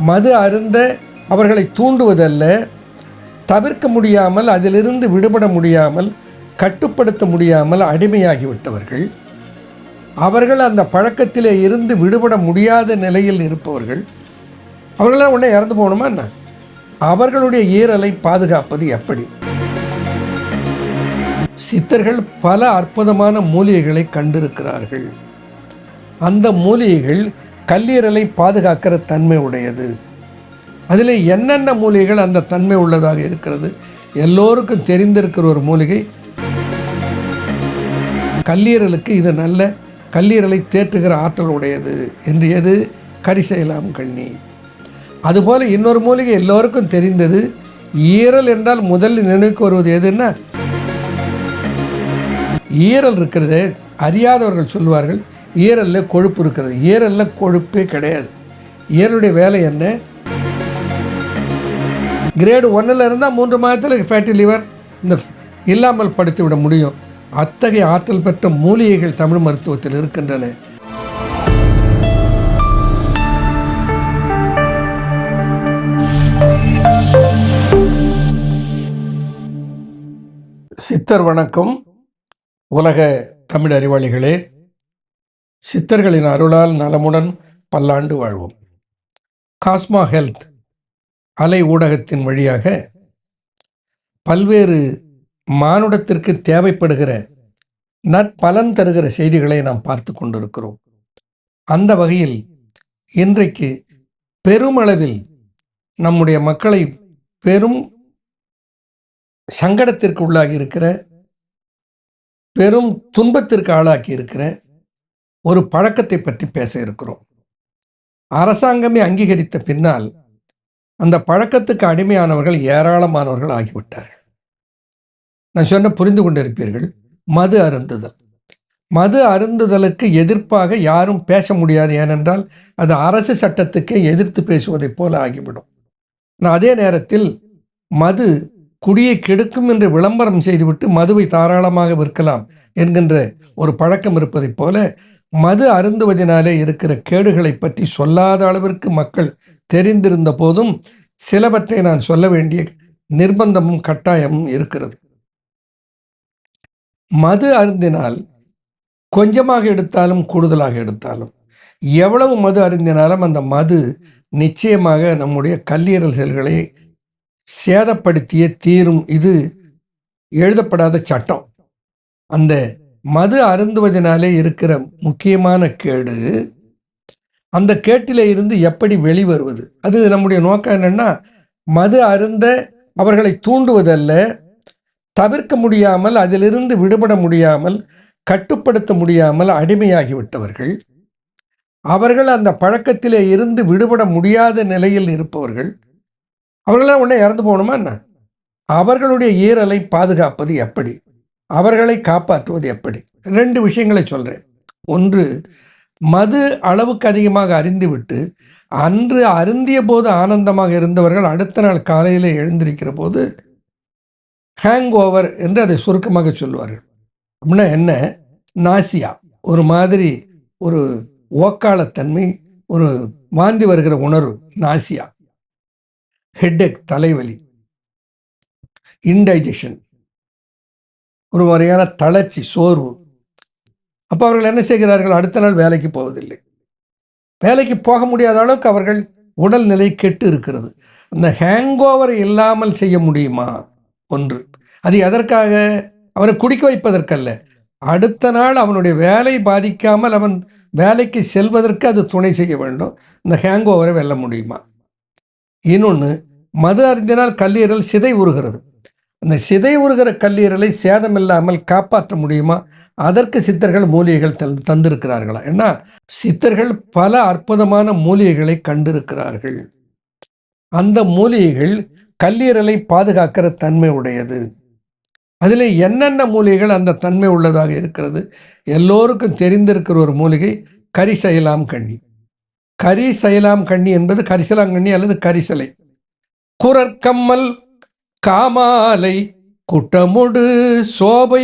மது அருந்த அவர்களை தூண்டுவதல்ல, தவிர்க்க முடியாமல், அதிலிருந்து விடுபட முடியாமல், கட்டுப்படுத்த முடியாமல் அடிமையாகிவிட்டவர்கள். அவர்கள் அந்த பழக்கத்திலே இருந்து விடுபட முடியாத நிலையில் இருப்பவர்கள். அவர்களாம் உடனே இறந்து போகணுமா என்ன? அவர்களுடைய ஈரலை பாதுகாப்பது எப்படி? சித்தர்கள் பல அற்புதமான மூலிகைகளை கண்டிருக்கிறார்கள். அந்த மூலிகைகள் கல்லீரலை பாதுகாக்கிற தன்மை உடையது. அதில் என்னென்ன மூலிகைகள் அந்த தன்மை உள்ளதாக இருக்கிறது? எல்லோருக்கும் தெரிந்திருக்கிற ஒரு மூலிகை கல்லீரலுக்கு இது நல்ல கல்லீரலை தேற்றுகிற ஆற்றல் உடையது என்று எது? கரிசைலாம் கண்ணி. அதுபோல் இன்னொரு மூலிகை எல்லோருக்கும் தெரிந்தது. ஈரல் என்றால் முதலில் நினைவுக்கு வருவது எதுன்னா, ஈரல் இருக்கிறதே, அறியாதவர்கள் சொல்வார்கள் ஈரலில் கொழுப்பு இருக்கிறது. ஈரலில் கொழுப்பே கிடையாது. ஈரலுடைய வேலை என்ன? கிரேடு 1 இருந்தால் 3 மாதத்தில் ஃபேட்டி லிவர் இந்த இல்லாமல் படுத்தி விட முடியும். அத்தகைய ஆற்றல் பெற்ற மூலிகைகள் தமிழ் மருத்துவத்தில் இருக்கின்றன. சித்தர் வணக்கம். உலக தமிழ் அறிவாளிகளே, சித்தர்களின் அருளால் நலமுடன் பல்லாண்டு வாழ்வோம். காஸ்மா ஹெல்த் அலை ஊடகத்தின் வழியாக பல்வேறு மானுடத்திற்கு தேவைப்படுகிற நற்பலன் தருகிற செய்திகளை நாம் பார்த்து கொண்டிருக்கிறோம். அந்த வகையில் இன்றைக்கு பெருமளவில் நம்முடைய மக்களை பெரும் சங்கடத்திற்கு உள்ளாகி இருக்கிற, பெரும் துன்பத்திற்கு ஆளாக்கி இருக்கிற ஒரு பழக்கத்தை பற்றி பேச இருக்கிறோம். அரசாங்கமே அங்கீகரித்த பின்னால் அந்த பழக்கத்துக்கு அடிமையானவர்கள் ஏராளமானவர்கள் ஆகிவிட்டார்கள். நான் சொன்ன புரிந்து கொண்டிருப்பீர்கள். மது அருந்துதல். மது அருந்துதலுக்கு எதிர்ப்பாக யாரும் பேச முடியாது. ஏனென்றால் அது அரசு சட்டத்துக்கே எதிர்த்து பேசுவதைப் போல ஆகிவிடும். அதே நேரத்தில் மது குடியை கெடுக்கும் என்று விளம்பரம் செய்துவிட்டு மதுவை தாராளமாக விற்கலாம் என்கின்ற ஒரு பழக்கம் இருப்பதைப் போல, மது அருந்துவதனாலே இருக்கிற கேடுகளை பற்றி சொல்லாத அளவிற்கு மக்கள் தெரிந்திருந்த போதும் சிலவற்றை நான் சொல்ல வேண்டிய நிர்பந்தமும் கட்டாயமும் இருக்கிறது. மது அருந்தினால் கொஞ்சமாக எடுத்தாலும் கூடுதலாக எடுத்தாலும், எவ்வளவு மது அருந்தினாலும் அந்த மது நிச்சயமாக நம்முடைய கல்லீரல் செல்களை சேதப்படுத்திய தீரும். இது எழுதப்படாத சட்டம். அந்த மது அருந்துவதனாலே இருக்கிற முக்கியமான கேடு, அந்த கேட்டிலே இருந்து எப்படி வெளிவருவது? அது நம்முடைய நோக்கம் என்னன்னா, மது அருந்த அவர்களை தூண்டுவதல்ல, தவிர்க்க முடியாமல், அதிலிருந்து விடுபட முடியாமல், கட்டுப்படுத்த முடியாமல் அடிமையாகிவிட்டவர்கள். அவர்கள் அந்த பழக்கத்திலே இருந்து விடுபட முடியாத நிலையில் இருப்பவர்கள். அவர்களாம் உடனே இறந்து போகணுமா என்ன? அவர்களுடைய ஈரலை பாதுகாப்பது எப்படி? அவர்களை காப்பாற்றுவது எப்படி? 2 விஷயங்களை சொல்கிறேன். ஒன்று, மது அளவுக்கு அதிகமாக அருந்திவிட்டு அன்று அருந்திய போது ஆனந்தமாக இருந்தவர்கள் அடுத்த நாள் காலையில் எழுந்திருக்கிற போது ஹேங் ஓவர் என்று அதை சுருக்கமாக சொல்வார்கள். அப்படின்னா என்ன? நாசியா, ஒரு மாதிரி ஒரு ஓக்காளத்தன்மை, ஒரு வாந்தி வருகிற உணர்வு, நாசியா. ஹெட்டேக், தலைவலி, இன்டைஜஷன், ஒரு வகையான தளர்ச்சி, சோர்வு. அப்போ அவர்கள் என்ன செய்கிறார்கள்? அடுத்த நாள் வேலைக்கு போவதில்லை. வேலைக்கு போக முடியாத அளவுக்கு அவர்கள் உடல்நிலை கெட்டு இருக்கிறது. அந்த ஹேங்கோவர் இல்லாமல் செய்ய முடியுமா? ஒன்று. அது எதற்காக? அவனை குடிக்க வைப்பதற்கல்ல, அடுத்த நாள் அவனுடைய வேலை பாதிக்காமல் அவன் வேலைக்கு செல்வதற்கு அது துணை செய்ய வேண்டும். இந்த ஹேங்கோவரை வெல்ல முடியுமா? இன்னொன்று, மது அருந்தினால் கல்லீரல் சிதை உறுகிறது. அந்த சிதை உறுகிற கல்லீரலை சேதமில்லாமல் காப்பாற்ற முடியுமா? அதற்கு சித்தர்கள் மூலிகைகள் தந்திருக்கிறார்களா? ஏன்னா சித்தர்கள் பல அற்புதமான மூலிகைகளை கண்டிருக்கிறார்கள். அந்த மூலிகைகள் கல்லீரலை பாதுகாக்கிற தன்மை உடையது. அதில் என்னென்ன மூலிகைகள் அந்த தன்மை உள்ளதாக இருக்கிறது? எல்லோருக்கும் தெரிந்திருக்கிற ஒரு மூலிகை கரிசைலாம் கண்ணி. கரிசைலாம் கண்ணி என்பது கரிசலாங்கண்ணி அல்லது கரிசலை. குரற்கம்மல், காமாலை, குட்டமுடு, சோபை,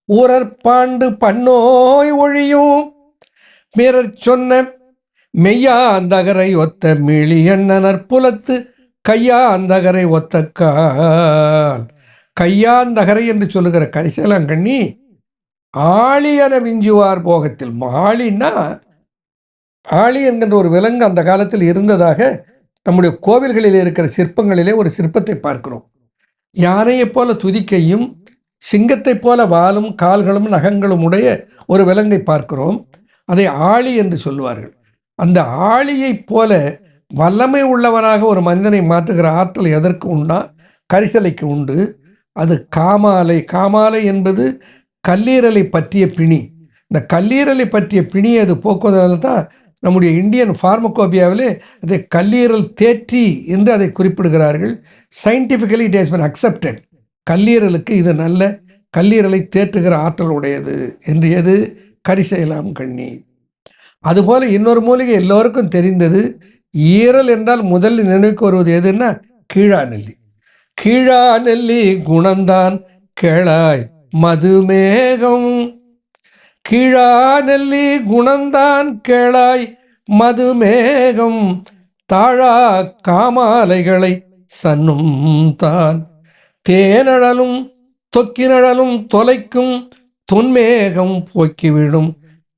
ஊரற்பாண்டு, பன்னோய் ஒழியும், பிறர் சொன்ன மெய்யா அந்தகரை ஒத்த மிளியன்ன நற்புலத்து கையா அந்தகரை ஒத்த கால். கையாந்தகரை என்று சொல்லுகிற கரிசலாங்கண்ணி ஆழியன விஞ்சுவார் போகத்தில். ஆழின்னா ஆழி என்கின்ற ஒரு விலங்கு அந்த காலத்தில் இருந்ததாக நம்முடைய கோவில்களில் இருக்கிற சிற்பங்களிலே ஒரு சிற்பத்தை பார்க்கிறோம். யானையைப் போல துதிக்கையும் சிங்கத்தைப் போல வாலும் கால்களும் நகங்களும் உடைய ஒரு விலங்கை பார்க்கிறோம். அதை ஆழி என்று சொல்லுவார்கள். அந்த ஆழியைப் போல வல்லமை உள்ளவனாக ஒரு மனிதனை மாற்றுகிற ஆற்றல் எதற்கு உண்டா? கரிசலைக்கு உண்டு. அது காமாலை. காமாலை என்பது கல்லீரலை பற்றிய பிணி. இந்த கல்லீரலை பற்றிய பிணியை அது போக்குவதனால தான் நம்முடைய இந்தியன் ஃபார்மகோபியாவிலே அதை கல்லீரல் தேற்றி என்று அதை குறிப்பிடுகிறார்கள். Scientifically it has been accepted. கல்லீரலுக்கு இது நல்ல கல்லீரலை தேற்றுகிற ஆற்றல் உடையது என்று. எது? கரிசைலாம் கண்ணி. அதுபோல் இன்னொரு மூலிகை எல்லோருக்கும் தெரிந்தது. ஈரல் என்றால் முதலில் நினைவுக்கு வருவது எதுன்னா கீழா நெல்லி. கீழா நெல்லி குணந்தான் கேளாய் மதுமேகம். கீழா நெல்லி குணந்தான் கேளாய் மதுமேகம். தாழா காமாலைகளை சன்னும் தான். தேனழலும் தொக்கினழலும் தொலைக்கும் தொன்மேகம் போக்கிவிடும்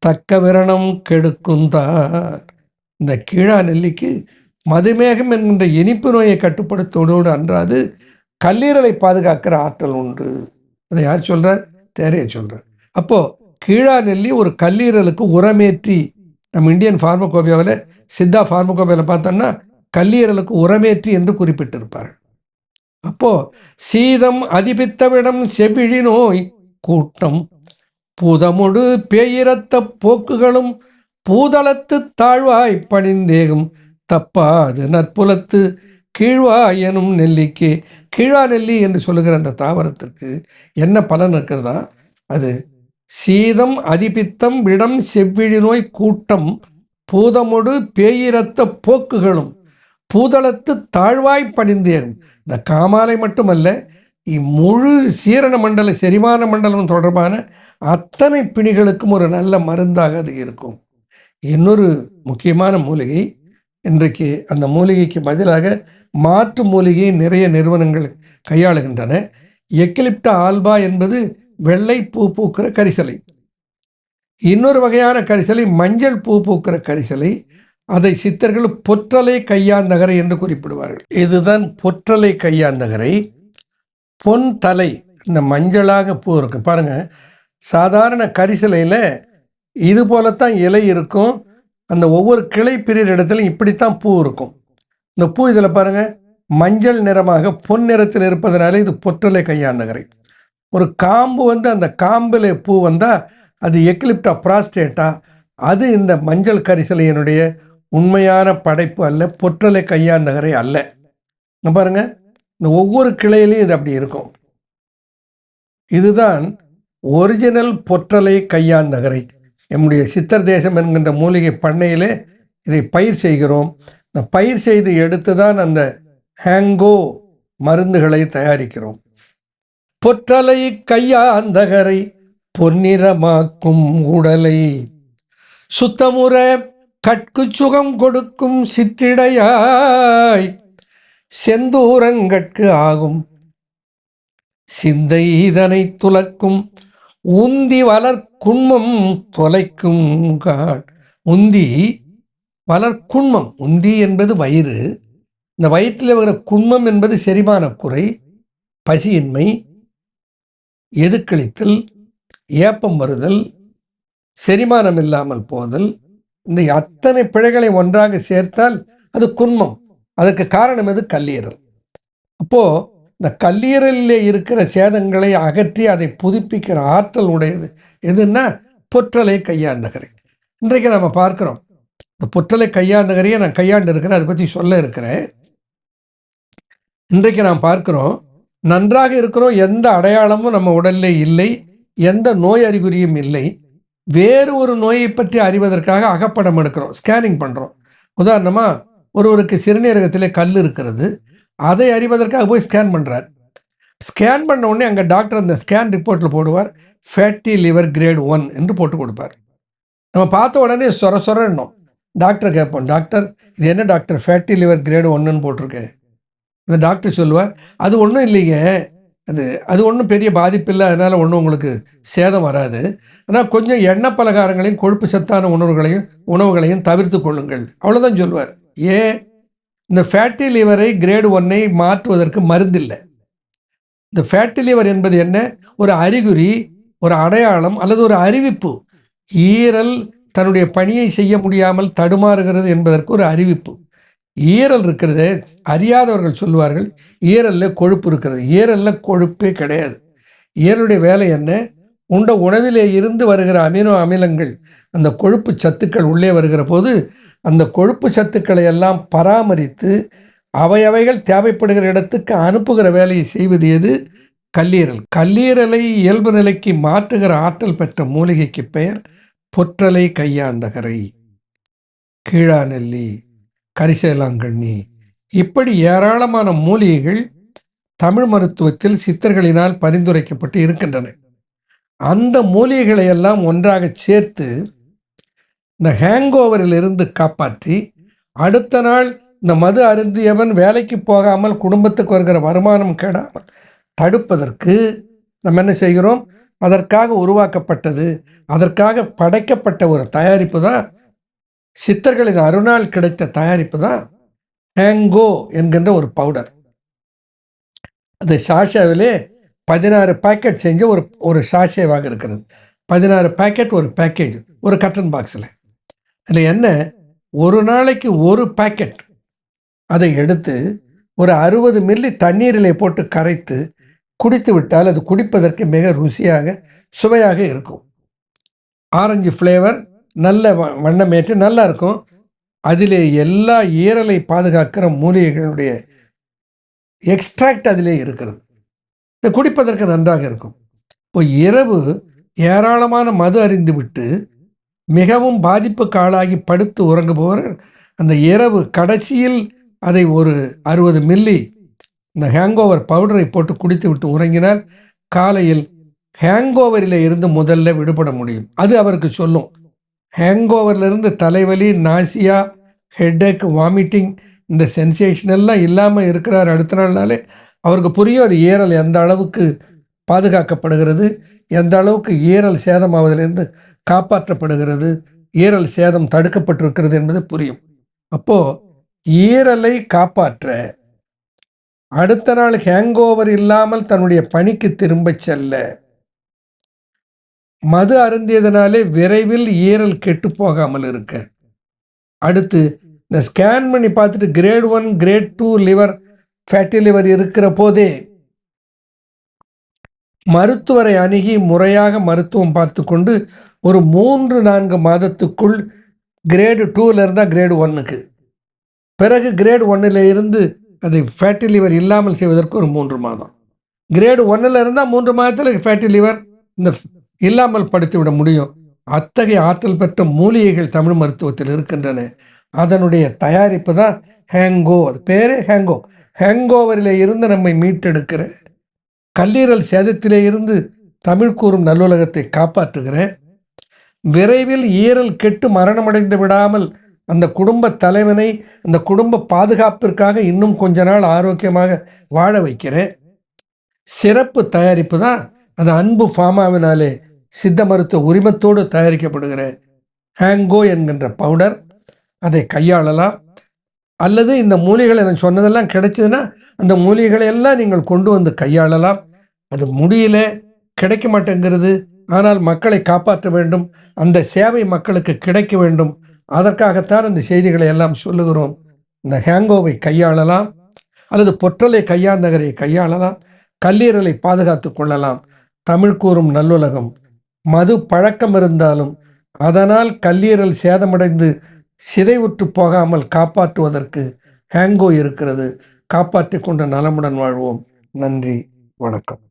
தக்க விரணம் கெடுக்குந்தார். இந்த கீழா நெல்லிக்கு மதுமேகம் என்கின்ற இனிப்பு நோயை கட்டுப்படுத்துவதோடு அன்றாது கல்லீரலை பாதுகாக்கிற ஆற்றல் உண்டு. அதை யார் சொல்கிறார்? தேரையர் சொல்கிறார். அப்போது கீழா நெல்லி ஒரு கல்லீரலுக்கு உரமேற்றி, நம்ம இந்தியன் ஃபார்மகோபியாவில் சித்தா ஃபார்மகோபியாவில் பார்த்தோம்னா கல்லீரலுக்கு உரமேற்றி என்று குறிப்பிட்டிருப்பார்கள். அப்போது சீதம் அதிபித்தவிடம் செவிழி நோய் கூட்டம் பூதமுடு பேயிரத்த போக்குகளும் பூதளத்து தாழ்வாய் பணிந்தேகும் தப்பாது நற்புலத்து கீழ்வாய் எனும் நெல்லிக்கு. கீழா நெல்லி என்று சொல்லுகிற அந்த தாவரத்திற்கு என்ன பலன் இருக்கிறதா? அது சீதம் அதிபித்தம் விடம் செவ்விழி நோய் கூட்டம் பூதமுடு பேயிரத்த போக்குகளும் பூதளத்து தாழ்வாய் பணிந்தேகும். இந்த காமாலை மட்டுமல்ல, முழு சீரண மண்டல செரிமான மண்டலம் தொடர்பான அத்தனை பிணிகளுக்கும் ஒரு நல்ல மருந்தாக அது இருக்கும். இன்னொரு முக்கியமான மூலிகை, இன்றைக்கு அந்த மூலிகைக்கு பதிலாக மாற்று மூலிகையை நிறைய நிறுவனங்கள் கையாளுகின்றன. எக்லிப்டா ஆல்பா என்பது வெள்ளை பூ பூக்கிற கரிசலை. இன்னொரு வகையான கரிசலை மஞ்சள் பூ பூக்கிற கரிசலை. அதை சித்தர்கள் பொற்றலை கையாந்தகரை என்று குறிப்பிடுவார்கள். இதுதான் பொற்றலை கையாந்தகரை. பொன் தலை, இந்த மஞ்சளாக பூ இருக்கு பாருங்க. சாதாரண கரிசலையில் இது போலத்தான் இலை இருக்கும். அந்த ஒவ்வொரு கிளை பிரிகிற இடத்துலையும் இப்படித்தான் பூ இருக்கும். இந்த பூ இதில் பாருங்கள் மஞ்சள் நிறமாக பொன் நிறத்தில் இருப்பதனால இது பொற்றலை கையாந்தகரை. ஒரு காம்பு அந்த காம்பில் பூ வந்தால் அது எக்லிப்டா பிராஸ்டேட்டா. அது இந்த மஞ்சள் கரிசலையினுடைய உண்மையான படைப்பு அல்ல, பொற்றலை கையாந்தகரை அல்ல. பாருங்கள், இந்த ஒவ்வொரு கிளையிலையும் இது அப்படி இருக்கும். இதுதான் ஒரிஜினல் பொற்றலை கையாந்தகரை. நம்முடைய சித்தர் தேசம் என்கின்ற மூலிகை பண்ணையிலே இதை பயிர் செய்கிறோம். இந்த பயிர் செய்து எடுத்து தான் அந்த ஹேங்கோ மருந்துகளை தயாரிக்கிறோம். பொற்றலை கையாந்தகரை பொன்னிறமாக்கும் உடலை சுத்தமுற கட்கு சுகம் கொடுக்கும் சிற்றிடையாய் செந்தூரங்கட்கு ஆகும் சிந்தை இதனை துலக்கும் உந்தி வளர்க்குண்மம் தொலைக்கும் காட். உந்தி வளர்க்குண்மம், உந்தி என்பது வயிறு. இந்த வயிற்றில் வகிற குண்மம் என்பது செரிமான குறை, பசியின்மை, எதுக்களித்தல், ஏப்பம் வருதல், செரிமானம் இல்லாமல் போதல். இந்த அத்தனை பிழைகளை ஒன்றாக சேர்த்தால் அது குண்மம். அதற்கு காரணம் எது? கல்லீரல். அப்போது இந்த கல்லீரலிலே இருக்கிற சேதங்களை அகற்றி அதை புதுப்பிக்கிற ஆற்றல் உடையது எதுன்னா பொற்றலை கையாந்தகரை. இன்றைக்கு நம்ம பார்க்குறோம். இந்த பொற்றலை கையாந்தகரையை நான் கையாண்டு இருக்கிறேன், அதை பற்றி சொல்ல இருக்கிறேன். இன்றைக்கு நாம் பார்க்குறோம், நன்றாக இருக்கிறோம், எந்த அடையாளமும் நம்ம உடலில் இல்லை, எந்த நோய் அறிகுறியும் இல்லை. வேறு ஒரு நோயை பற்றி அறிவதற்காக அகப்படம் எடுக்கிறோம், ஸ்கேனிங் பண்ணுறோம். உதாரணமாக ஒருவருக்கு சிறுநீரகத்திலே கல் இருக்கிறது, அதை அறிவதற்காக போய் ஸ்கேன் பண்ணுறார். ஸ்கேன் பண்ண உடனே அங்கே டாக்டர் அந்த ஸ்கேன் ரிப்போர்ட்டில் போடுவார் ஃபேட்டி லிவர் கிரேட் 1 என்று போட்டு கொடுப்பார். நம்ம பார்த்த உடனே சொர சொரணும். டாக்டரை கேட்போம், டாக்டர் இது என்ன டாக்டர் ஃபேட்டி லிவர் கிரேடு 1ன்னு போட்டிருக்கு. இந்த டாக்டர் சொல்லுவார், அது ஒன்றும் இல்லைங்க, அது ஒன்றும் பெரிய பாதிப்பு இல்லை, அதனால் ஒன்றும் உங்களுக்கு சேதம் வராது. ஆனால் கொஞ்சம் எண்ணெய் பலகாரங்களையும் கொழுப்பு சத்தான உணவுகளையும் தவிர்த்து கொள்ளுங்கள், அவ்வளோதான் சொல்லுவார். ஏன்? இந்த ஃபேட்டி லிவரை கிரேடு 1ஐ மாற்றுவதற்கு மருந்தில்லை. இந்த ஃபேட்டி லிவர் என்பது என்ன? ஒரு அறிகுறி, ஒரு அடையாளம் அல்லது ஒரு அறிவிப்பு. ஈரல் தன்னுடைய பணியை செய்ய முடியாமல் தடுமாறுகிறது என்பதற்கு ஒரு அறிவிப்பு. ஈரல் இருக்கிறது, அறியாதவர்கள் சொல்லுவார்கள் ஈரலில் கொழுப்பு இருக்கிறது. ஈரலில் கொழுப்பே கிடையாது. ஈரலுடைய வேலை என்ன? உண்ட உணவிலே இருந்து வருகிற அமினோ அமிலங்கள், அந்த கொழுப்பு சத்துக்கள் உள்ளே வருகிற போது அந்த கொழுப்பு சத்துக்களை எல்லாம் பராமரித்து அவைகள் தேவைப்படுகிற இடத்துக்கு அனுப்புகிற வேலையை செய்வது எது? கல்லீரல். கல்லீரலை இயல்பு நிலைக்கு மாற்றுகிற ஆற்றல் பெற்ற மூலிகைக்கு பெயர் பொற்றலை கையாந்தகரை, கீழாநெல்லி, கரிசேலாங்கண்ணி. இப்படி ஏராளமான மூலிகைகள் தமிழ் மருத்துவத்தில் சித்தர்களினால் பரிந்துரைக்கப்பட்டு இருக்கின்றன. அந்த மூலிகைகளை எல்லாம் ஒன்றாக சேர்த்து இந்த ஹேங்கோவரில் இருந்து காப்பாற்றி அடுத்த நாள் இந்த மது அருந்தியவன் வேலைக்கு போகாமல் குடும்பத்துக்கு வருகிற வருமானம் கெடாமல் தடுப்பதற்கு நம்ம என்ன செய்கிறோம்? அதற்காக உருவாக்கப்பட்டது, அதற்காக படைக்கப்பட்ட ஒரு தயாரிப்பு தான், சித்தர்களின் அருணால் கிடைத்த தயாரிப்பு தான் ஹேங்கோ என்கின்ற ஒரு பவுடர். அது சாஷாவிலே 16 பேக்கெட் செஞ்ச ஒரு சாஷேவாக இருக்கிறது. 16 பேக்கெட் ஒரு பேக்கேஜ், ஒரு கட்டன் பாக்ஸில். அதில் என்ன? ஒரு நாளைக்கு ஒரு பேக்கெட் அதை எடுத்து ஒரு 60 மில்லி தண்ணீரிலே போட்டு கரைத்து குடித்து விட்டால் அது குடிப்பதற்கு மிக ருசியாக சுவையாக இருக்கும். ஆரஞ்சு ஃப்ளேவர், நல்ல வண்ணமேற்று நல்லா இருக்கும். அதிலே எல்லா ஈரலை பாதுகாக்கிற மூலிகைகளுடைய எக்ஸ்ட்ராக்ட் அதிலே இருக்கிறது. இது குடிப்பதற்கு நன்றாக இருக்கும். இப்போ இரவு ஏராளமான மது அருந்தி விட்டு மிகவும் பாதிப்புக்கு ஆளாகி படுத்து உறங்குபவர்கள் அந்த இரவு கடைசியில் அதை ஒரு 60 மில்லி இந்த ஹேங்கோவர் பவுடரை போட்டு குடித்து விட்டு உறங்கினால் காலையில் ஹேங்கோவரில் இருந்து முதல்ல விடுபட முடியும். அது அவருக்கு சொல்லும். ஹேங்கோவரிலிருந்து தலைவலி, நாசியா, ஹெட்டேக், வாமிட்டிங், இந்த சென்சேஷன் எல்லாம் இல்லாமல் இருக்கிறார் அடுத்த நாள்னாலே அவருக்கு புரியும் அது ஈரல் எந்த அளவுக்கு பாதுகாக்கப்படுகிறது, எந்த அளவுக்கு ஈரல் சேதமாவதிலிருந்து காப்பாற்றப்படுகிறது, ஈரல் சேதம் தடுக்கப்பட்டிருக்கிறது என்பது புரியும். அப்போது ஈரலை காப்பாற்ற அடுத்த நாள் ஹேங்கோவர் இல்லாமல் தன்னுடைய பணிக்கு திரும்ப செல்ல மது அருந்தியதனாலே விரைவில் ஈரல் கெட்டு போகாமல் இருக்க, அடுத்து இந்த ஸ்கேன் பண்ணி பார்த்துட்டு grade 1 grade 2 liver fatty liver இருக்கிற போதே மருத்துவரை அணுகி முறையாக மருத்துவம் பார்த்து கொண்டு ஒரு 3-4 மாதத்துக்குள் கிரேடு 2ல் இருந்தால் கிரேடு 1க்கு, பிறகு கிரேடு 1ல் இருந்து அதை ஃபேட்டி லிவர் இல்லாமல் செய்வதற்கு ஒரு 3 மாதம், கிரேடு 1ல் இருந்தால் 3 மாதத்தில் ஃபேட்டி லிவர் இந்த இல்லாமல் படுத்திவிட முடியும். அத்தகைய ஆற்றல் பெற்ற மூலிகைகள் தமிழ் மருத்துவத்தில் இருக்கின்றன. அதனுடைய தயாரிப்பு தான் ஹேங்கோ. அது பேரே ஹேங்கோ. ஹேங்கோவரிலே இருந்து நம்மை மீட்டெடுக்கிற, கல்லீரல் சேதத்திலே இருந்து தமிழ் கூறும் நல்லுலகத்தை காப்பாற்றுகிற, விரைவில் ஈரல் கெட்டு மரணமடைந்து விடாமல் அந்த குடும்ப தலைவனை அந்த குடும்ப பாதுகாப்பிற்காக இன்னும் கொஞ்ச நாள் ஆரோக்கியமாக வாழ வைக்கிற சிறப்பு தயாரிப்பு தான் அந்த அன்பு ஃபார்மாவினாலே சித்த மருத்துவ உரிமத்தோடு தயாரிக்கப்படுகிற ஹேங்கோ என்கின்ற பவுடர். அதை கையாளலாம். அல்லது இந்த மூலிகைகளை நான் சொன்னதெல்லாம் கிடைச்சதுன்னா அந்த மூலிகைகளை எல்லாம் நீங்கள் கொண்டு வந்து கையாளலாம். அது முடியல, கிடைக்க மாட்டேங்கிறது, ஆனால் மக்களை காப்பாற்ற வேண்டும், அந்த சேவை மக்களுக்கு கிடைக்க வேண்டும், அதற்காகத்தான் இந்த செய்திகளை எல்லாம் சொல்லுகிறோம். இந்த ஹேங்கோவை கையாளலாம், அல்லது பொற்றலை கையாந்தகரை கையாளலாம், கல்லீரலை பாதுகாத்து கொள்ளலாம். தமிழ் கூறும் நல்லுலகம் மது பழக்கம் இருந்தாலும் அதனால் கல்லீரல் சேதமடைந்து சிதைவுற்று போகாமல் காப்பாற்றுவதற்கு ஹேங்கோ இருக்கிறது. காப்பாற்றி கொண்ட நலமுடன் வாழ்வோம். நன்றி, வணக்கம்.